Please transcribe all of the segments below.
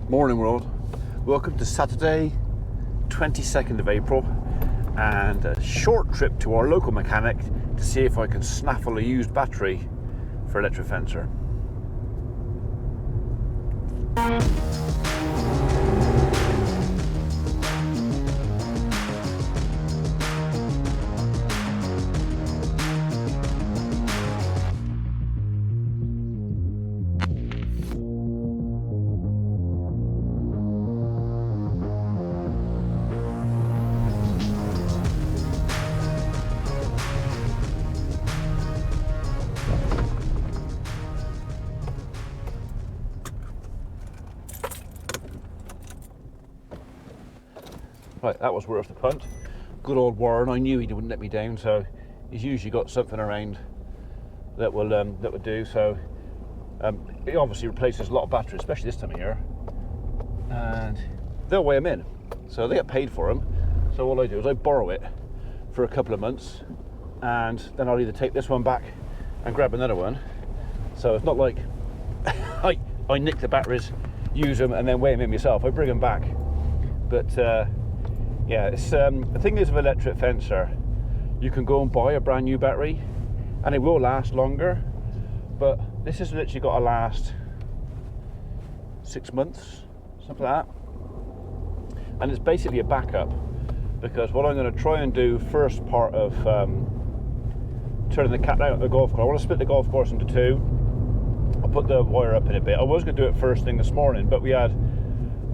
Morning world, welcome to Saturday 22nd of April and a short trip to our local mechanic to see if I can snaffle a used battery for electric fencer. Right, that was worth the punt. Good old Warren, I knew he wouldn't let me down, so he's usually got something around that will do. So it obviously replaces a lot of batteries, especially this time of year, and they'll weigh them in, so they get paid for them. So all I do is I borrow it for a couple of months, and then I'll either take this one back and grab another one. So it's not like I nick the batteries, use them, and then weigh them in myself. I bring them back, but. Yeah, it's, the thing is with electric fencer, you can go and buy a brand new battery and it will last longer, but this has literally got to last 6 months, something like that. And it's basically a backup, because what I'm going to try and do first part of turning the cat out of the golf course, I want to split the golf course into two. I'll put the wire up in a bit. I was going to do it first thing this morning, but we had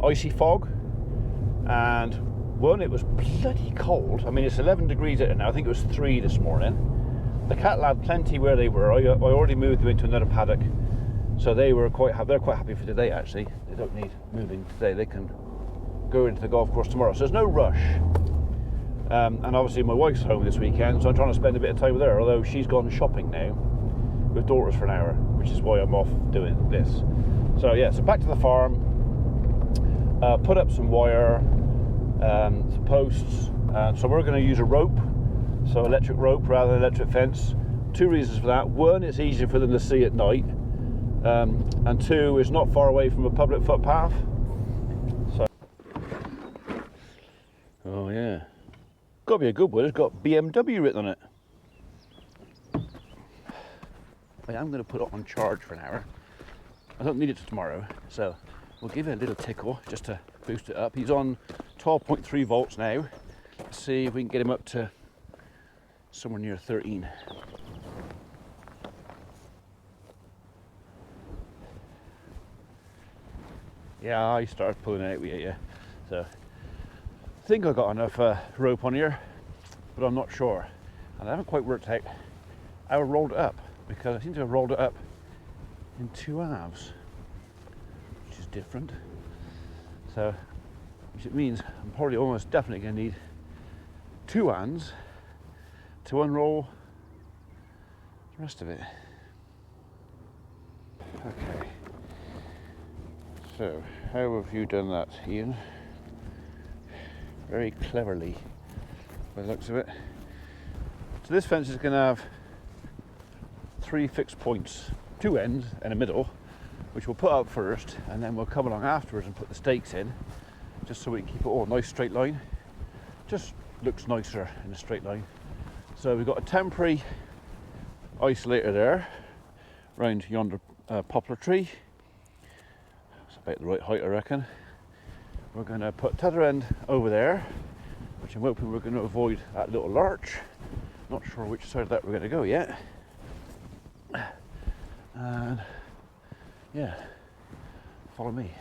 icy fog, and one, it was bloody cold. I mean, it's 11 degrees out now. I think it was 3 this morning. The cattle had plenty where they were. I already moved them into another paddock, so they're quite happy for today. Actually, they don't need moving today. They can go into the golf course tomorrow. So there's no rush. And obviously my wife's home this weekend, so I'm trying to spend a bit of time with her. Although she's gone shopping now with daughters for an hour, which is why I'm off doing this. So yeah, so back to the farm. Put up some wire. Some posts, so we're going to use a rope, so electric rope rather than electric fence. Two reasons for that: one, it's easier for them to see at night, and two, it's not far away from a public footpath. So, oh yeah, got to be a good one. It's got BMW written on it. I am going to put it on charge for an hour. I don't need it till tomorrow, so we'll give it a little tickle just to boost it up. He's on 12.3 volts now. Let's see if we can get him up to somewhere near 13. Yeah, I started pulling out with you. So I think I got enough rope on here, but I'm not sure. And I haven't quite worked out how I rolled it up, because I seem to have rolled it up in 2 halves, which is different. So, which it means I'm probably almost definitely going to need 2 hands to unroll the rest of it. Okay, so how have you done that, Ian? Very cleverly, by the looks of it. So this fence is going to have 3 fixed points, 2 ends and a middle, which we'll put up first, and then we'll come along afterwards and put the stakes in, just so we can keep it all a nice straight line. Just looks nicer in a straight line. So we've got a temporary isolator there round yonder poplar tree. It's about the right height, I reckon. We're going to put tether end over there, which I'm hoping we're going to avoid that little larch. Not sure which side of that we're going to go yet. And yeah, follow me.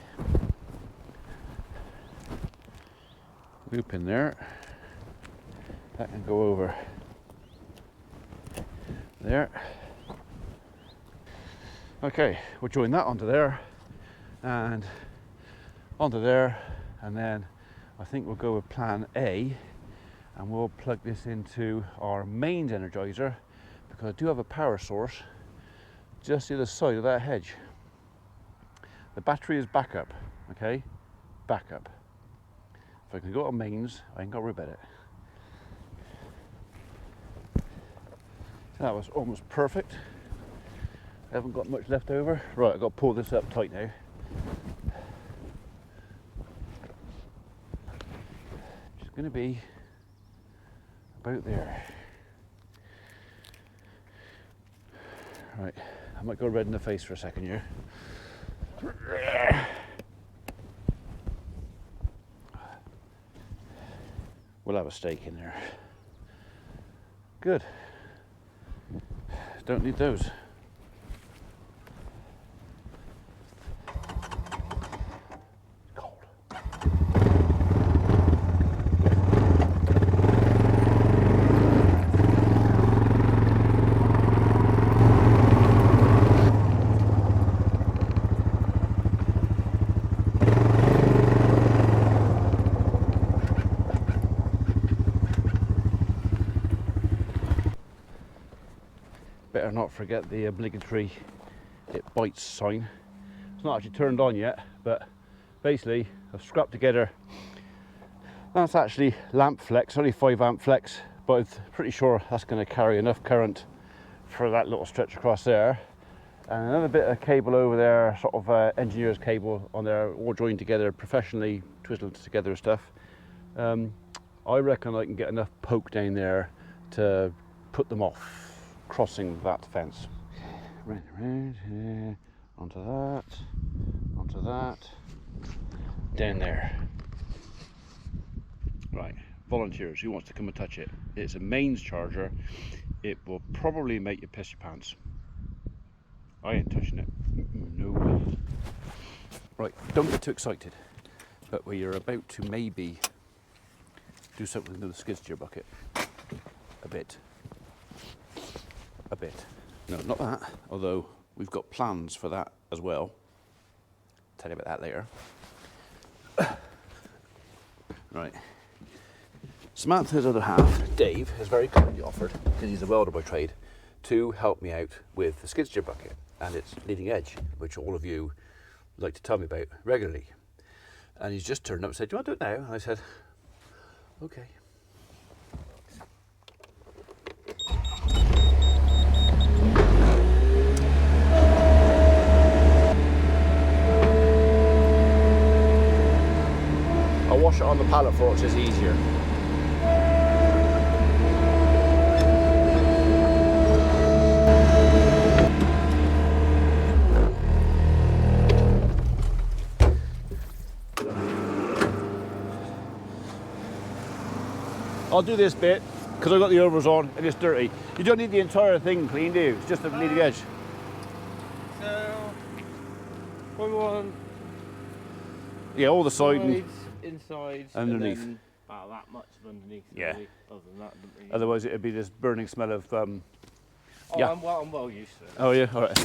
Loop in there. That can go over there. Okay, we'll join that onto there and onto there, and then I think we'll go with plan A, and we'll plug this into our mains energizer, because I do have a power source just the other side of that hedge. The battery is backup, okay? Backup. If I can go to mains, I ain't got to worry about it. That was almost perfect. I haven't got much left over. Right, I've got to pull this up tight now. going to be about there. Right, I might go red in the face for a second here. We'll have a steak in there. Good. Don't need those. Cold. Better not forget the obligatory "it bites" sign. It's not actually turned on yet, but basically I've scrapped together. That's actually lamp flex, only 5 amp flex, but I'm pretty sure that's going to carry enough current for that little stretch across there. And another bit of cable over there, sort of engineer's cable on there, all joined together, professionally twisted together stuff. I reckon I can get enough poke down there to put them off crossing that fence. Round, onto that, down there. Right, volunteers, who wants to come and touch it? It's a mains charger. It will probably make you piss your pants. I ain't touching it. No. Right, don't get too excited, but we are about to maybe do something to the skid steer bucket. A bit. No, not that, although we've got plans for that as well. Tell you about that later. Right. Samantha's other half, Dave, has very kindly offered, because he's a welder by trade, to help me out with the skid steer bucket and its leading edge, which all of you like to tell me about regularly. And he's just turned up and said, "Do you want to do it now?" And I said, "Okay." I'll wash it on the pallet for it, it's easier. I'll do this bit because I've got the overs on and it's dirty. You don't need the entire thing clean, do you? It's just the leading edge. So, we want Yeah, all the side and inside, underneath. And then about that much of underneath. Yeah. Really. Other than that, really. Otherwise, it'd be this burning smell of. Oh, yeah. I'm well used to it. Oh yeah, all right.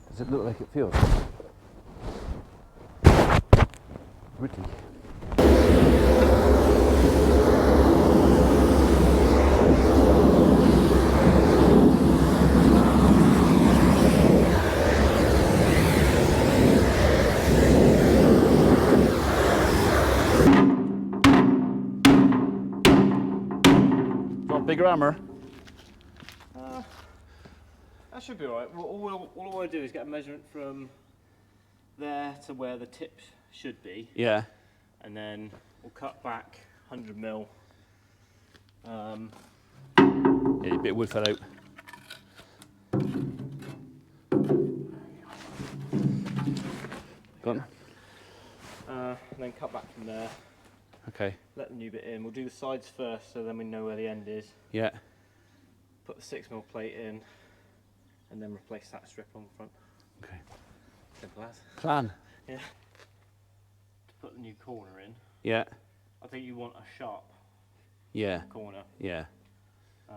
Does it look like it feels? Gritty. Got a bigger hammer? That should be alright. All I want to do is get a measurement from there to where the tips should be. Yeah. And then we'll cut back 100 mil. Yeah, a bit of wood fell out. Go on. And then cut back from there. Okay. Let the new bit in. We'll do the sides first so then we know where the end is. Yeah. Put the 6mm plate in and then replace that strip on the front. Okay. Simple as. Plan. Yeah. To put the new corner in, Yeah. I think you want a sharp Yeah. corner. Yeah.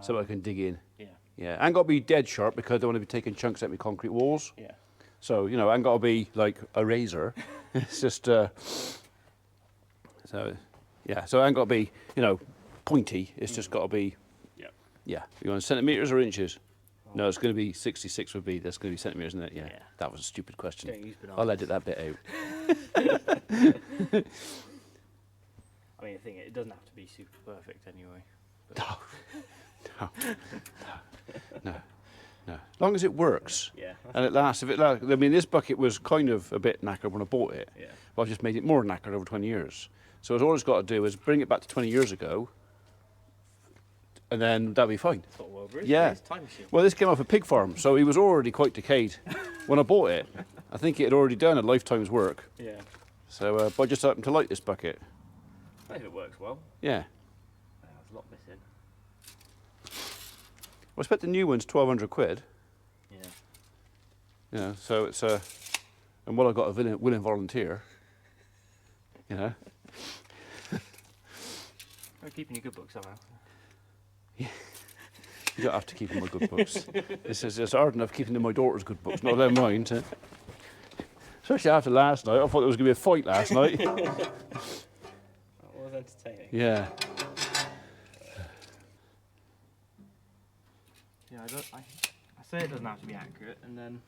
So I can dig in. Yeah. Yeah. And got to be dead sharp because I don't want to be taking chunks out of my concrete walls. Yeah. So, you know, and got to be like a razor. It's just, so, yeah. So I ain't got to be, you know, pointy. It's just got to be. Yep. Yeah. You want centimetres or inches? No, it's going to be 66 would be. That's going to be centimetres, isn't it? Yeah. Yeah. That was a stupid question. Don't use I'll bananas. edit that bit out. I mean, the thing, it doesn't have to be super perfect anyway. No. No. No. As long as it works. Yeah. And it lasts. If it lasts, I mean, this bucket was kind of a bit knackered when I bought it. Yeah. But I've just made it more knackered over 20 years. So all it's got to do is bring it back to 20 years ago, and then that'll be fine. That's what welder is. Yeah. It's a time machine. Well, this came off a pig farm, so he was already quite decayed when I bought it. I think it had already done a lifetime's work. Yeah. So, but I just happened to like this bucket. I think it works well. Yeah. There's a lot missing. Well, I expect the new one's 1,200 quid. Yeah. You know, so it's and what I got a willing volunteer. You know. We're keeping your good books somehow. You don't have to keep in my good books. It's hard enough keeping in my daughter's good books, not let mine. Especially after last night. I thought there was going to be a fight last night. That was entertaining. Yeah. Yeah, I say it doesn't have to be accurate, and then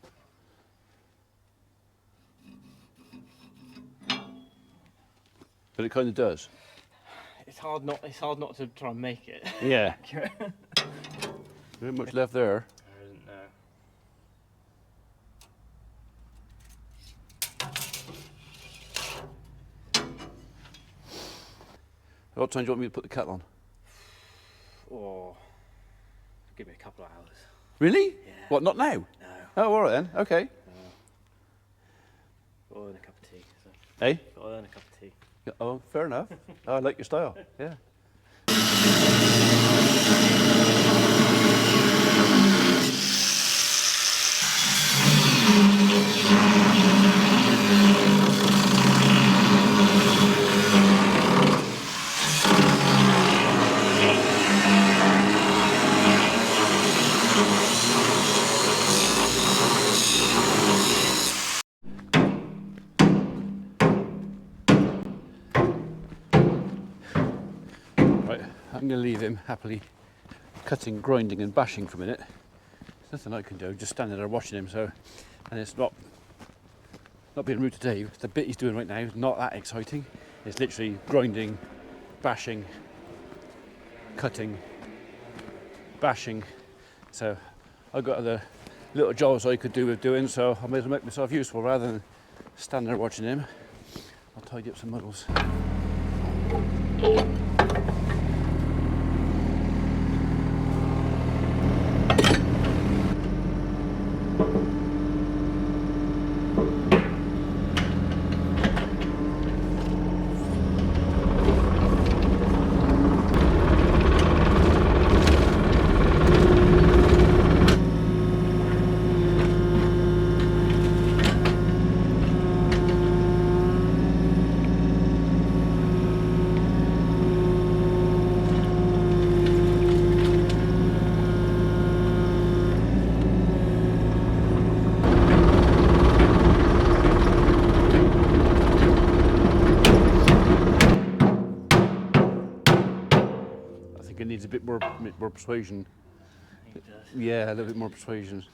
But it kind of does. it's hard not to try and make it Yeah. accurate. There ain't much left there. There isn't, no. What time do you want me to put the kettle on? Or give me a couple of hours. Really? Yeah. What, not now? No. Oh, all right then. Okay. Or earn a cup of tea. So. Hey? Got to earn a cup of tea. Yeah, oh, fair enough. I like your style. Yeah. Right, I'm going to leave him happily cutting, grinding and bashing for a minute. There's nothing I can do, just standing there watching him, so, and it's not being rude to Dave, the bit he's doing right now is not that exciting. It's literally grinding, bashing, cutting, bashing. So I've got other little jobs I could do with doing, so I may as well make myself useful rather than stand there watching him. I'll tidy up some muddles. It needs a bit more persuasion. I think it does. Yeah, a little bit more persuasion.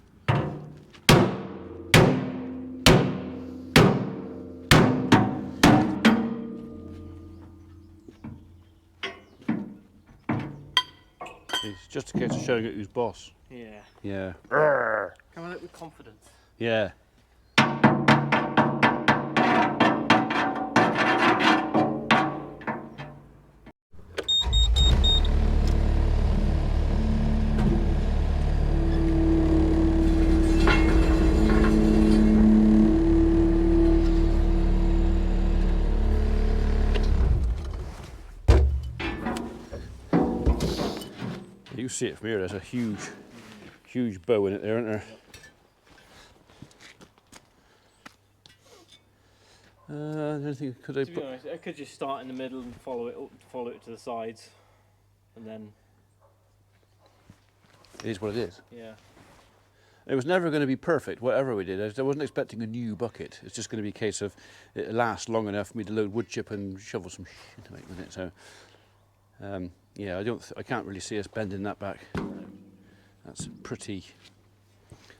It's just a case of showing it who's boss. Yeah. Yeah. Coming up with confidence. Yeah. You see it from here, there's a huge bow in it there, isn't there? I don't think, could I To be put... honest, I could just start in the middle and follow it to the sides, and then It is what it is. yeah. It was never going to be perfect, whatever we did. I wasn't expecting a new bucket. It's just going to be a case of it lasts long enough for me to load wood chip and shovel some shit into it with it. So, Yeah, I can't really see us bending that back. That's pretty.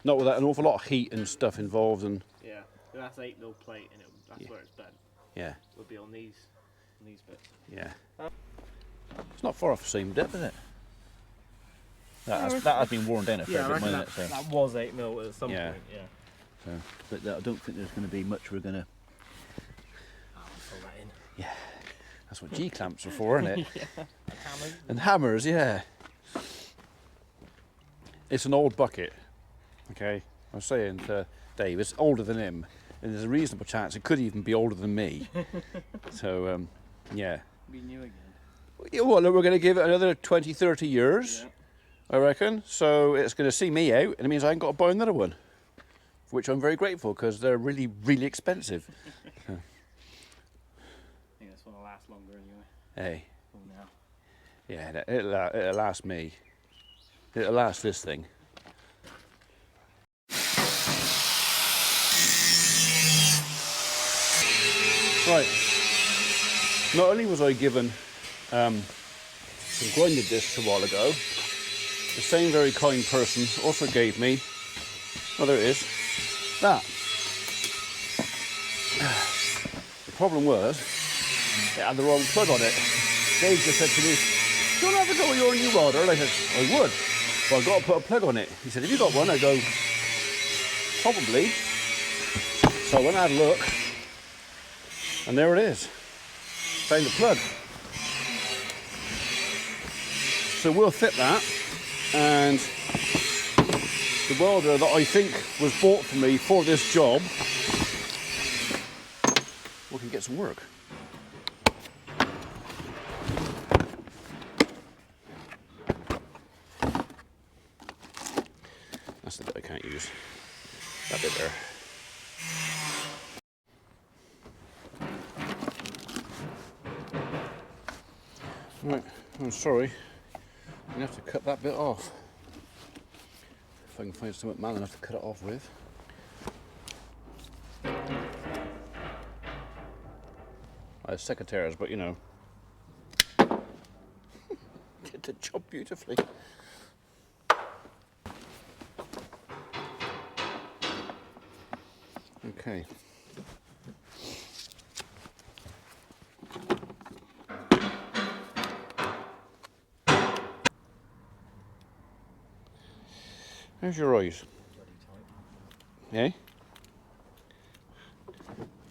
Not with that, an awful lot of heat and stuff involved, and Yeah, that's 8mm plate, and that's where it's bent. yeah, Would be on these bits. yeah. It's not far off the same depth, is it? That has been worn down a fair bit, hasn't it? So. That was 8mm at some point. Yeah. So, but I don't think there's going to be much we're going to. I'll fill that in. Yeah, that's what G clamps are for, isn't it? Yeah. Hammers. And hammers, yeah. It's an old bucket. Okay, I was saying to Dave, it's older than him, and there's a reasonable chance it could even be older than me. So, yeah. Be new again. Yeah, well, look, we're going to give it another 20, 30 years, I reckon. So it's going to see me out, and it means I ain't got to buy another one, for which I'm very grateful, because they're really, really expensive. I think this one will last longer anyway. Hey. Oh, now. Yeah, it'll last me. It'll last this thing. Right. Not only was I given some grinded discs a while ago, the same very kind person also gave me, well, there it is, that. The problem was, it had the wrong plug on it. Dave just said to me, "Do you want to have a go with your new welder?" And I said, "I would, but I've got to put a plug on it." He said, "Have you got one?" I go, "Probably." So I went and had a look, and there it is. Found the plug. So we'll fit that, and the welder that I think was bought for me for this job, we can get some work. That's the bit I can't use. That bit there. Right, I'm sorry. I'm going to have to cut that bit off. If I can find something man enough to cut it off with. It's secateurs, but you know. Did the job beautifully. Okay. How's your eyes? Yeah?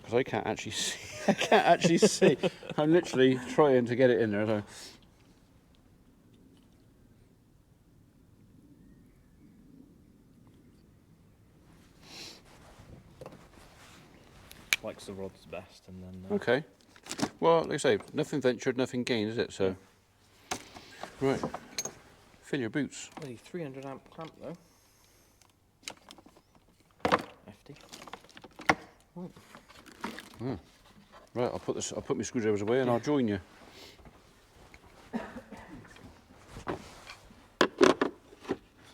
Because I can't actually see. I can't actually see. I'm literally trying to get it in there. So. Likes the rods best, and then. Okay. Well, like I say, nothing ventured, nothing gained, is it? So. Right. Fill your boots. Bloody 300 amp clamp though. Hefty. Right. Right. I'll put my screwdrivers away and I'll join you.